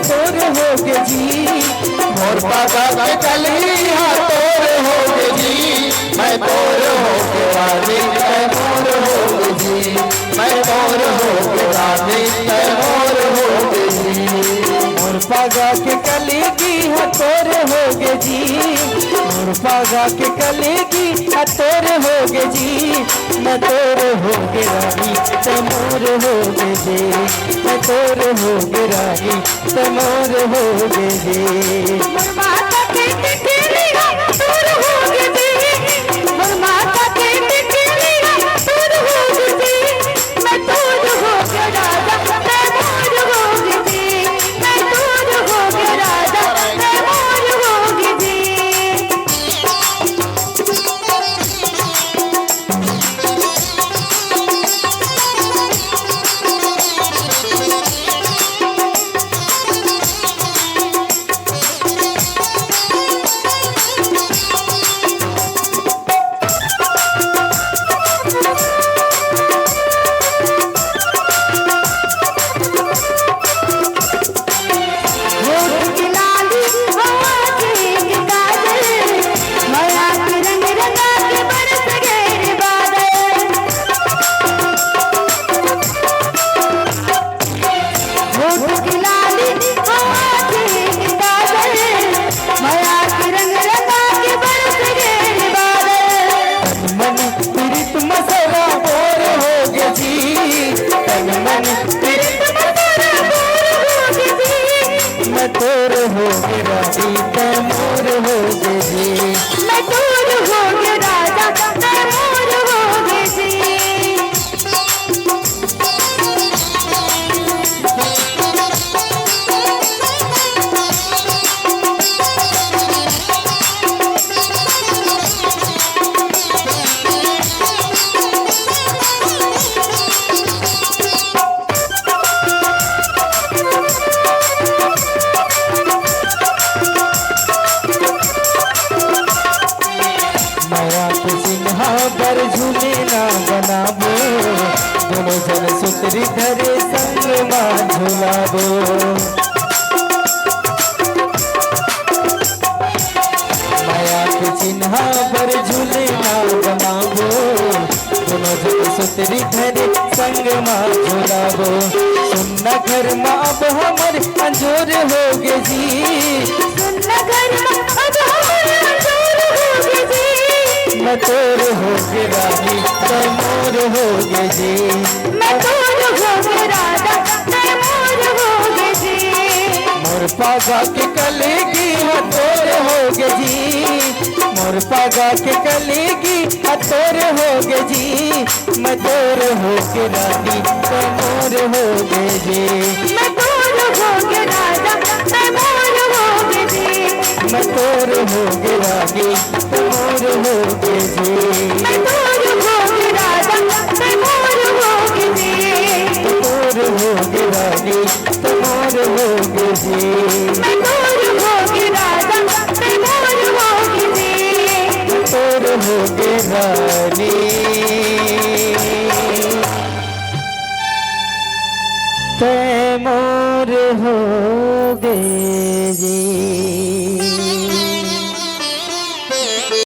तोर होगे जी। मोर पागा के कली तोर होगे जी। मैं तोर होगे रानी तै मोर होगे जी। मैं तोर होगे रानी तै मोर होगे जी। मोर पागा के कलेगी तोर होगे जी। मोर पागा के कलेगी तोर होगे जी। मैं तोर होगे रानी तै मोर होगे जी। मैं तोर होगे रानी तै मोर होगे जी। मोर माता के टिकलिया तोर होगे जी। मोर माता के टिकलिया तोर होगे जी। मैं तोर होगे राजा तै मोर होगे जी। मैं तोर होगे राजा तै मोर होगे जी। मैं तोर होगे रानी तै मोर होगे जी। मैं तोर होगे राजा तै मोर होगे जी। पर झूले ना बनाबो दोनों जन सुतरी धरे संग मां झूलाबो। माया के चिन्हा पर झूले ना बनाबो दोनों जन सुतरी धरे संग मां झूलाबो। सुनना घर मां अब हमर अंजोर होगे जी। सुनना घर मां अब हमर अंजोर होगे जी। मैं तोर होगे रानी तै मोर होगे जी। मैं तोर होगे राजा तै मोर होगे जी। मोर पागा के कलेगी तोर होगे जी। मोर पागा के कलेगी तोर होगे जी। मैं तोर होगे रानी तै मोर होगे जी। मैं तोर होगे राजा तै मोर होगे जी। मैं तोर होगे रानी तै मोर होगे जी। मैं तोर होगे राजा तै मोर होगे जी। तोर होगे रानी तै मोर होगे जी। मैं तोर होगे राजा तै मोर होगे जी। तोर होगे रानी तै मोर होगे।